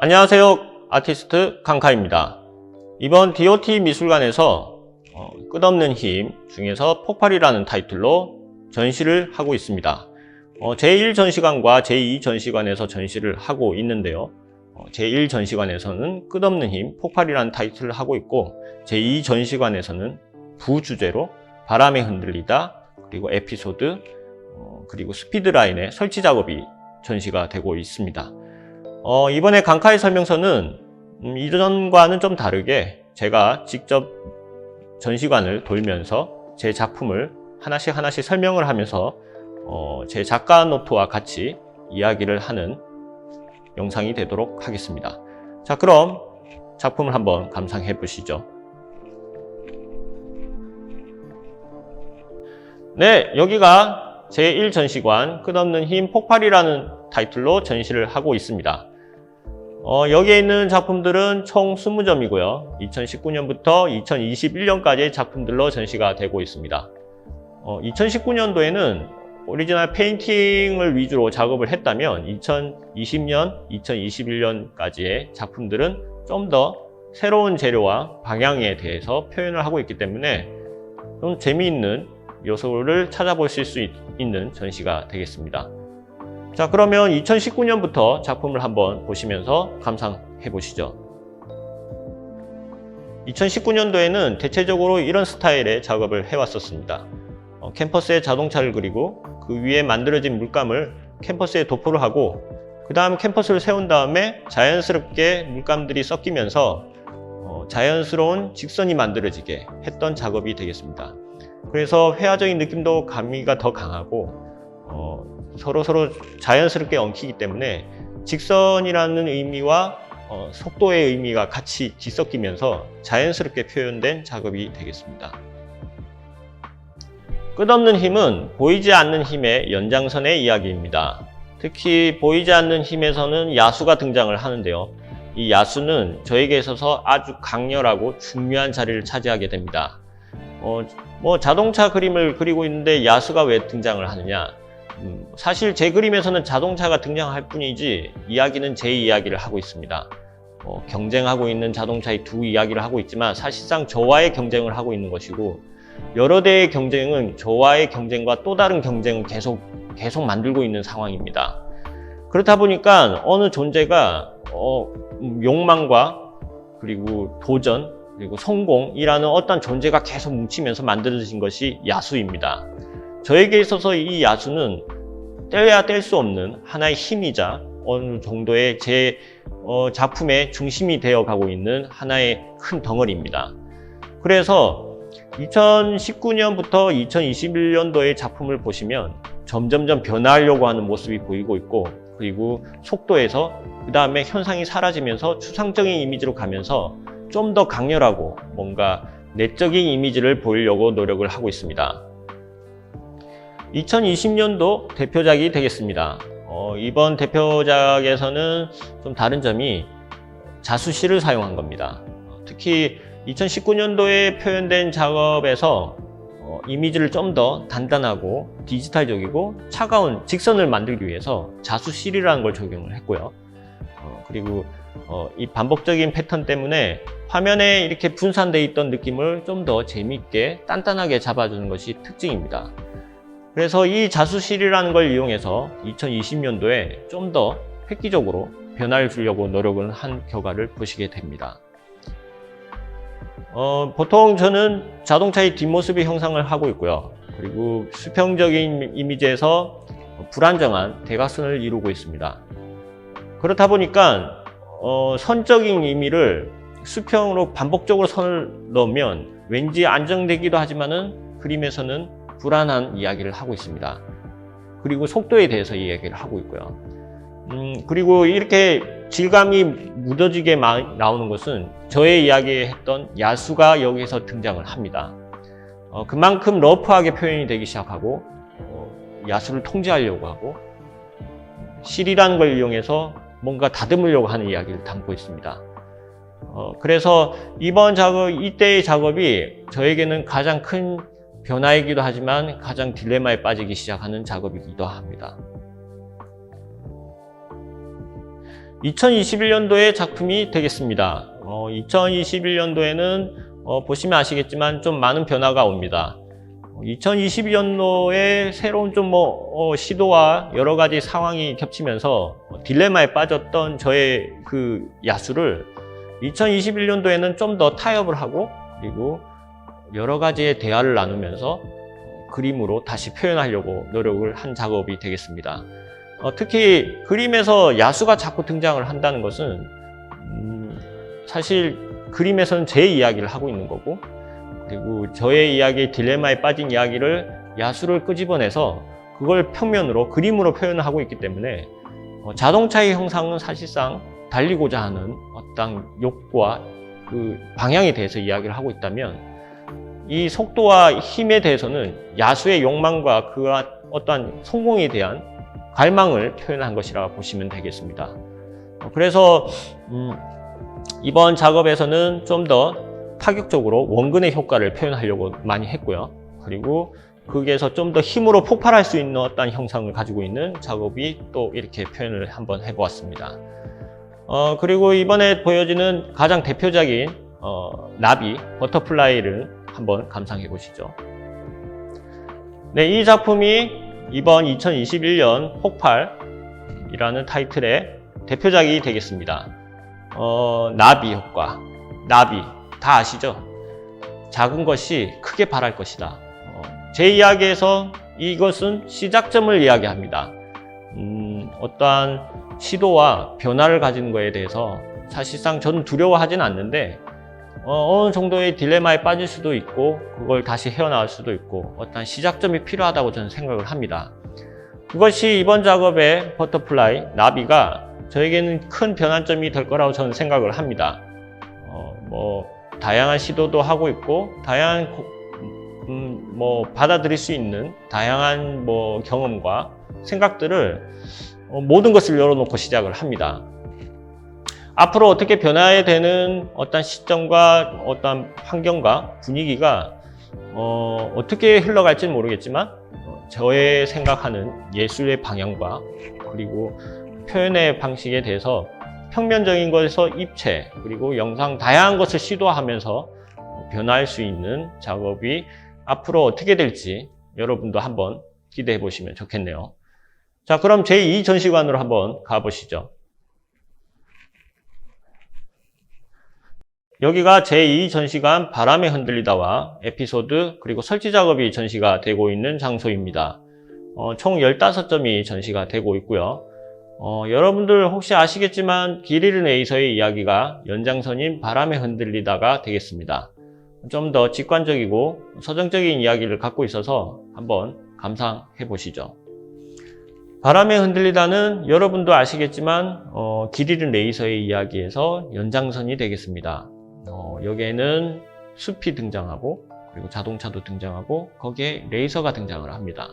안녕하세요. 아티스트 강카입니다. 이번 DOT 미술관에서 끝없는 힘 중에서 폭발이라는 타이틀로 전시를 하고 있습니다. 제1전시관과 제2전시관에서 전시를 하고 있는데요. 제1전시관에서는 끝없는 힘, 폭발이라는 타이틀을 하고 있고, 제2전시관에서는 부주제로 바람에 흔들리다, 그리고 에피소드, 그리고 스피드라인의 설치 작업이 전시가 되고 있습니다. 이번에 강카의 설명서는 이전과는 좀 다르게 제가 직접 전시관을 돌면서 제 작품을 하나씩 설명을 하면서 제 작가 노트와 같이 이야기를 하는 영상이 되도록 하겠습니다. 자, 그럼 작품을 한번 감상해 보시죠. 네, 여기가 제1전시관 끝없는 힘 폭발이라는 타이틀로 전시를 하고 있습니다. 여기에 있는 작품들은 총 20점이고요. 2019년부터 2021년까지의 작품들로 전시가 되고 있습니다. 2019년도에는 오리지널 페인팅을 위주로 작업을 했다면 2020년, 2021년까지의 작품들은 좀 더 새로운 재료와 방향에 대해서 표현을 하고 있기 때문에 좀 재미있는 요소를 찾아보실 수 있는 전시가 되겠습니다. 자, 그러면 2019년부터 작품을 한번 보시면서 감상해 보시죠. 2019년도에는 대체적으로 이런 스타일의 작업을 해왔었습니다. 캠퍼스에 자동차를 그리고 그 위에 만들어진 물감을 캠퍼스에 도포를 하고, 그 다음 캠퍼스를 세운 다음에 자연스럽게 물감들이 섞이면서 자연스러운 직선이 만들어지게 했던 작업이 되겠습니다. 그래서 회화적인 느낌도 가미가 더 강하고 서로 자연스럽게 엉키기 때문에 직선이라는 의미와 속도의 의미가 같이 뒤섞이면서 자연스럽게 표현된 작업이 되겠습니다. 끝없는 힘은 보이지 않는 힘의 연장선의 이야기입니다. 특히 보이지 않는 힘에서는 야수가 등장을 하는데요. 이 야수는 저에게 있어서 아주 강렬하고 중요한 자리를 차지하게 됩니다. 자동차 그림을 그리고 있는데 야수가 왜 등장을 하느냐? 사실 제 그림에서는 자동차가 등장할 뿐이지 이야기는 제 이야기를 하고 있습니다. 경쟁하고 있는 자동차의 두 이야기를 하고 있지만 사실상 저와의 경쟁을 하고 있는 것이고, 여러 대의 경쟁은 저와의 경쟁과 또 다른 경쟁을 계속 만들고 있는 상황입니다. 그렇다 보니까 어느 존재가 욕망과 그리고 도전 그리고 성공이라는 어떤 존재가 계속 뭉치면서 만들어진 것이 야수입니다. 저에게 있어서 이 야수는 떼야 뗄 수 없는 하나의 힘이자 어느 정도의 제 작품의 중심이 되어 가고 있는 하나의 큰 덩어리입니다. 그래서 2019년부터 2021년도의 작품을 보시면 점점점 변화하려고 하는 모습이 보이고 있고, 그리고 속도에서 그 다음에 현상이 사라지면서 추상적인 이미지로 가면서 좀 더 강렬하고 뭔가 내적인 이미지를 보이려고 노력을 하고 있습니다. 2020년도 대표작이 되겠습니다. 이번 대표작에서는 좀 다른 점이 자수시를 사용한 겁니다. 특히 2019년도에 표현된 작업에서 이미지를 좀 더 단단하고 디지털적이고 차가운 직선을 만들기 위해서 자수실이라는 걸 적용을 했고요. 그리고 이 반복적인 패턴 때문에 화면에 이렇게 분산되어 있던 느낌을 좀 더 재미있게 단단하게 잡아주는 것이 특징입니다. 그래서 이 자수실이라는 걸 이용해서 2020년도에 좀 더 획기적으로 변화를 주려고 노력을 한 결과를 보시게 됩니다. 보통 저는 자동차의 뒷모습이 형상을 하고 있고요. 그리고 수평적인 이미지에서 불안정한 대각선을 이루고 있습니다. 그렇다 보니까 선적인 의미를 수평으로 반복적으로 선을 넣으면 왠지 안정되기도 하지만은 그림에서는 불안한 이야기를 하고 있습니다. 그리고 속도에 대해서 이야기를 하고 있고요. 그리고 이렇게 질감이 묻어지게 나오는 것은 저의 이야기했던 야수가 여기서 등장을 합니다. 그만큼 러프하게 표현이 되기 시작하고 야수를 통제하려고 하고 실이라는 걸 이용해서 뭔가 다듬으려고 하는 이야기를 담고 있습니다. 그래서 이번 작업, 이때의 작업이 저에게는 가장 큰 변화이기도 하지만 가장 딜레마에 빠지기 시작하는 작업이기도 합니다. 2021년도의 작품이 되겠습니다. 2021년도에는 보시면 아시겠지만 좀 많은 변화가 옵니다. 2022년도에 새로운 좀 시도와 여러 가지 상황이 겹치면서 딜레마에 빠졌던 저의 그 야수를 2021년도에는 좀 더 타협을 하고 그리고 여러 가지의 대화를 나누면서 그림으로 다시 표현하려고 노력을 한 작업이 되겠습니다. 특히 그림에서 야수가 자꾸 등장을 한다는 것은 사실 그림에서는 제 이야기를 하고 있는 거고 그리고 저의 이야기의 딜레마에 빠진 이야기를 야수를 끄집어내서 그걸 평면으로 그림으로 표현을 하고 있기 때문에 자동차의 형상은 사실상 달리고자 하는 어떤 욕구와 그 방향에 대해서 이야기를 하고 있다면 이 속도와 힘에 대해서는 야수의 욕망과 그 어떠한 성공에 대한 갈망을 표현한 것이라 보시면 되겠습니다. 그래서 이번 작업에서는 좀 더 파격적으로 원근의 효과를 표현하려고 많이 했고요. 그리고 거기에서 좀 더 힘으로 폭발할 수 있는 어떤 형상을 가지고 있는 작업이 또 이렇게 표현을 한번 해보았습니다. 그리고 이번에 보여지는 가장 대표적인 나비, 버터플라이를 한번 감상해 보시죠. 네, 이 작품이 이번 2021년 폭발이라는 타이틀의 대표작이 되겠습니다. 나비 효과. 나비. 다 아시죠? 작은 것이 크게 발할 것이다. 제 이야기에서 이것은 시작점을 이야기합니다. 어떠한 시도와 변화를 가지는 것에 대해서 사실상 저는 두려워하지는 않는데 어느 정도의 딜레마에 빠질 수도 있고 그걸 다시 헤어나올 수도 있고 어떤 시작점이 필요하다고 저는 생각을 합니다. 그것이 이번 작업의 버터플라이, 나비가 저에게는 큰 변환점이 될 거라고 저는 생각을 합니다. 다양한 시도도 하고 있고 다양한 받아들일 수 있는 다양한 경험과 생각들을 모든 것을 열어놓고 시작을 합니다. 앞으로 어떻게 변화해야 되는 어떤 시점과 어떤 환경과 분위기가 어떻게 흘러갈지는 모르겠지만 저의 생각하는 예술의 방향과 그리고 표현의 방식에 대해서 평면적인 것에서 입체 그리고 영상 다양한 것을 시도하면서 변화할 수 있는 작업이 앞으로 어떻게 될지 여러분도 한번 기대해 보시면 좋겠네요. 자, 그럼 제2 전시관으로 한번 가보시죠. 여기가 제2 전시관 바람에 흔들리다와 에피소드 그리고 설치 작업이 전시가 되고 있는 장소입니다. 총 15점이 전시가 되고 있고요. 여러분들 혹시 아시겠지만 길 잃은 에이서의 이야기가 연장선인 바람에 흔들리다가 되겠습니다. 좀 더 직관적이고 서정적인 이야기를 갖고 있어서 한번 감상해 보시죠. 바람에 흔들리다는 여러분도 아시겠지만 길 잃은 레이서의 이야기에서 연장선이 되겠습니다. 여기에는 숲이 등장하고 그리고 자동차도 등장하고 거기에 레이서가 등장을 합니다.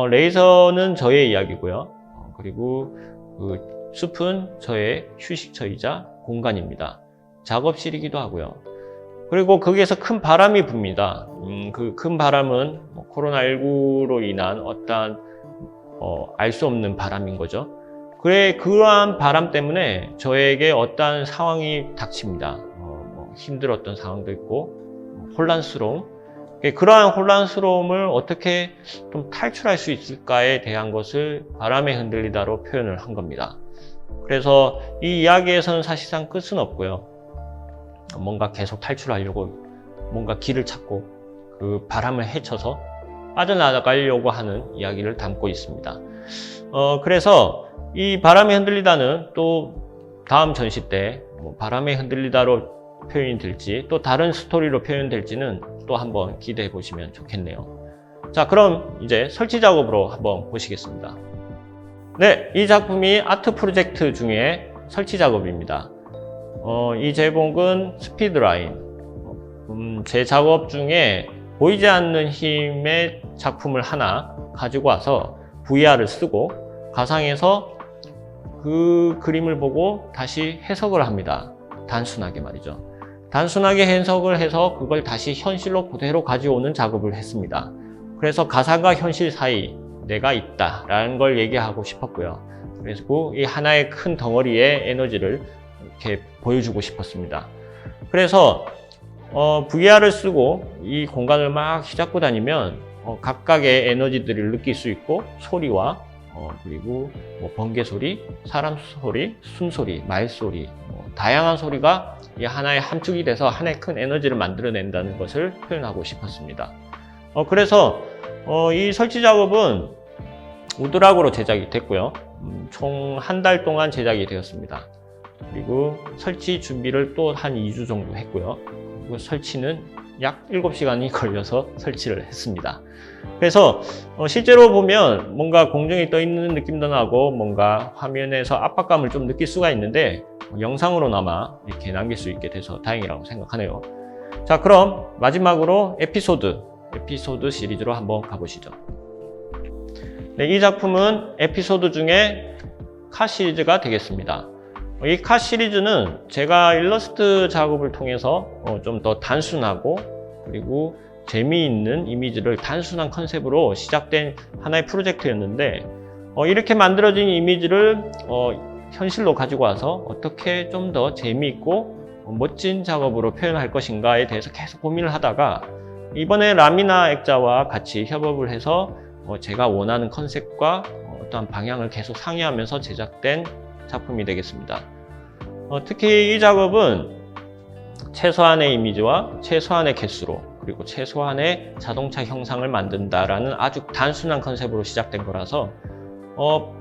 레이서는 저의 이야기고요. 그리고 그 숲은 저의 휴식처이자 공간입니다. 작업실이기도 하고요. 그리고 거기에서 큰 바람이 붑니다. 그 큰 바람은 코로나19로 인한 어떠한 알 수 없는 바람인 거죠. 그러한 바람 때문에 저에게 어떠한 상황이 닥칩니다. 힘들었던 상황도 있고 혼란스러움. 그러한 혼란스러움을 어떻게 좀 탈출할 수 있을까에 대한 것을 바람에 흔들리다로 표현을 한 겁니다. 그래서 이 이야기에서는 사실상 끝은 없고요. 뭔가 계속 탈출하려고 뭔가 길을 찾고 그 바람을 헤쳐서 빠져나가려고 하는 이야기를 담고 있습니다. 그래서 이 바람에 흔들리다는 또 다음 전시 때 바람에 흔들리다로 표현이 될지 또 다른 스토리로 표현될지는 또 한번 기대해 보시면 좋겠네요. 자, 그럼 이제 설치 작업으로 한번 보시겠습니다. 네, 이 작품이 아트 프로젝트 중에 설치 작업입니다. 이 제목은 스피드라인. 제 작업 중에 보이지 않는 힘의 작품을 하나 가지고 와서 VR을 쓰고 가상에서 그 그림을 보고 다시 해석을 합니다. 단순하게 말이죠. 단순하게 해석을 해서 그걸 다시 현실로 그대로 가져오는 작업을 했습니다. 그래서 가상과 현실 사이 내가 있다라는 걸 얘기하고 싶었고요. 그리고 이 하나의 큰 덩어리의 에너지를 이렇게 보여주고 싶었습니다. 그래서 VR을 쓰고 이 공간을 막 휘잡고 다니면 각각의 에너지들을 느낄 수 있고 소리와 그리고 뭐 번개 소리, 사람 소리, 숨소리, 말소리 다양한 소리가 이 하나의 함축이 돼서 하나의 큰 에너지를 만들어낸다는 것을 표현하고 싶었습니다. 그래서 이 설치 작업은 우드락으로 제작이 됐고요. 총 한 달 동안 제작이 되었습니다. 그리고 설치 준비를 또 한 2주 정도 했고요. 그리고 설치는 약 7시간이 걸려서 설치를 했습니다. 그래서 실제로 보면 뭔가 공중에 떠 있는 느낌도 나고 뭔가 화면에서 압박감을 좀 느낄 수가 있는데 영상으로나마 이렇게 남길 수 있게 돼서 다행이라고 생각하네요. 자, 그럼 마지막으로 에피소드 시리즈로 한번 가보시죠. 네, 이 작품은 에피소드 중에 카 시리즈가 되겠습니다. 이 카 시리즈는 제가 일러스트 작업을 통해서 좀 더 단순하고 그리고 재미있는 이미지를 단순한 컨셉으로 시작된 하나의 프로젝트였는데 이렇게 만들어진 이미지를 현실로 가지고 와서 어떻게 좀 더 재미있고 멋진 작업으로 표현할 것인가에 대해서 계속 고민을 하다가 이번에 라미나 액자와 같이 협업을 해서 제가 원하는 컨셉과 어떠한 방향을 계속 상의하면서 제작된 작품이 되겠습니다. 특히 이 작업은 최소한의 이미지와 최소한의 개수로 그리고 최소한의 자동차 형상을 만든다라는 아주 단순한 컨셉으로 시작된 거라서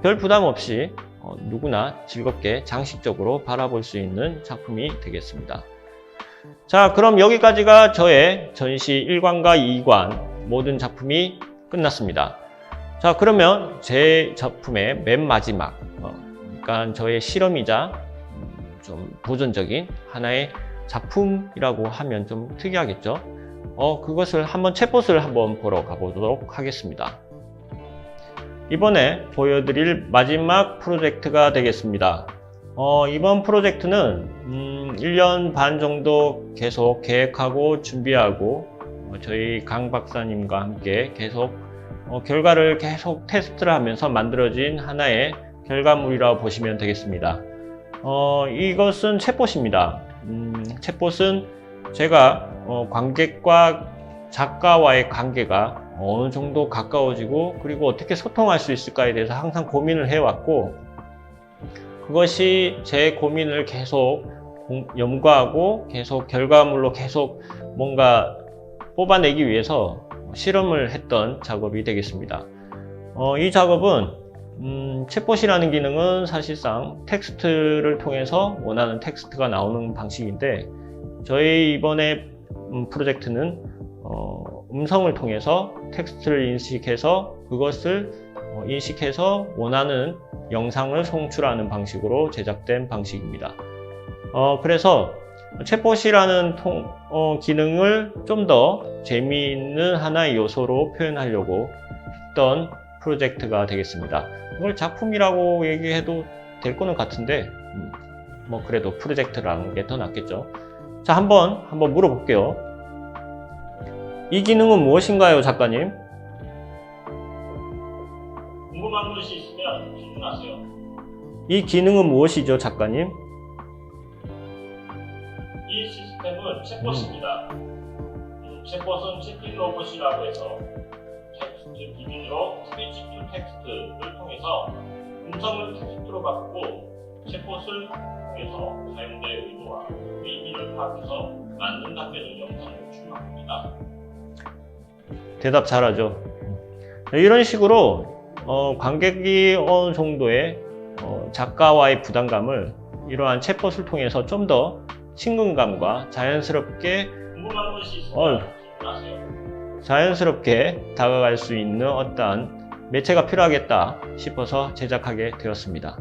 별 부담 없이 누구나 즐겁게 장식적으로 바라볼 수 있는 작품이 되겠습니다. 자, 그럼 여기까지가 저의 전시 1관과 2관 모든 작품이 끝났습니다. 자, 그러면 제 작품의 맨 마지막, 그러니까 저의 실험이자 좀 도전적인 하나의 작품이라고 하면 좀 특이하겠죠? 그것을 한번 챗봇을 한번 보러 가보도록 하겠습니다. 이번에 보여드릴 마지막 프로젝트가 되겠습니다. 이번 프로젝트는 1년 반 정도 계속 계획하고 준비하고 저희 강 박사님과 함께 계속 결과를 계속 테스트를 하면서 만들어진 하나의 결과물이라고 보시면 되겠습니다. 이것은 챗봇입니다. 챗봇은 제가 관객과 작가와의 관계가 어느 정도 가까워지고 그리고 어떻게 소통할 수 있을까에 대해서 항상 고민을 해왔고 그것이 제 고민을 계속 연구하고 계속 결과물로 계속 뭔가 뽑아내기 위해서 실험을 했던 작업이 되겠습니다. 이 작업은 챗봇이라는 기능은 사실상 텍스트를 통해서 원하는 텍스트가 나오는 방식인데 저희 이번에 프로젝트는 음성을 통해서 텍스트를 인식해서 그것을 인식해서 원하는 영상을 송출하는 방식으로 제작된 방식입니다. 그래서 챗봇이라는 기능을 좀 더 재미있는 하나의 요소로 표현하려고 했던 프로젝트가 되겠습니다. 이걸 작품이라고 얘기해도 될 거는 같은데 뭐 그래도 프로젝트라는 게 더 낫겠죠. 자, 한번 물어볼게요. 이 기능은 무엇인가요, 작가님? 궁금한 것이 있으면 질문하세요. 이 기능은 무엇이죠, 작가님? 이 시스템은 챗봇입니다. 챗봇은 채팅 로봇이라고 해서 텍스트 기능으로 스피치 투 텍스트를 통해서 음성을 텍스트로 바꾸고 챗봇을 통해서 사용자의 의도와 의미를 파악해서 맞는 답변을 영상으로 출력합니다. 대답 잘하죠. 이런 식으로 관객이 어느 정도의 작가와의 부담감을 이러한 챗봇을 통해서 좀 더 친근감과 자연스럽게 궁금한 것이 있으면 질문하세요. 자연스럽게 다가갈 수 있는 어떠한 매체가 필요하겠다 싶어서 제작하게 되었습니다.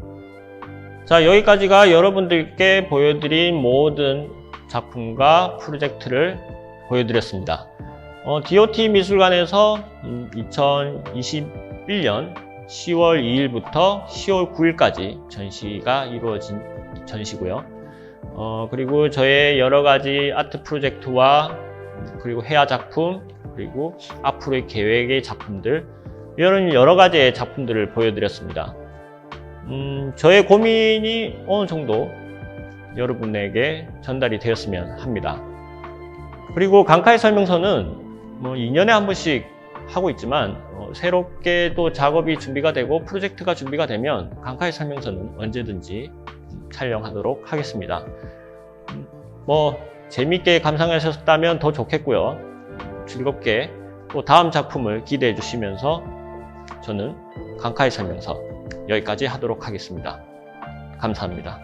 자, 여기까지가 여러분들께 보여드린 모든 작품과 프로젝트를 보여드렸습니다. DOT 미술관에서 2021년 10월 2일부터 10월 9일까지 전시가 이루어진 전시고요. 그리고 저의 여러 가지 아트 프로젝트와 그리고 회화 작품 그리고 앞으로의 계획의 작품들 이런 여러 가지의 작품들을 보여드렸습니다. 저의 고민이 어느 정도 여러분에게 전달이 되었으면 합니다. 그리고 강카이 설명서는 뭐 2년에 한 번씩 하고 있지만 새롭게 또 작업이 준비가 되고 프로젝트가 준비가 되면 강카이 설명서는 언제든지 촬영하도록 하겠습니다. 뭐 재밌게 감상하셨다면 더 좋겠고요. 즐겁게 또 다음 작품을 기대해 주시면서 저는 강카이 설명서 여기까지 하도록 하겠습니다. 감사합니다.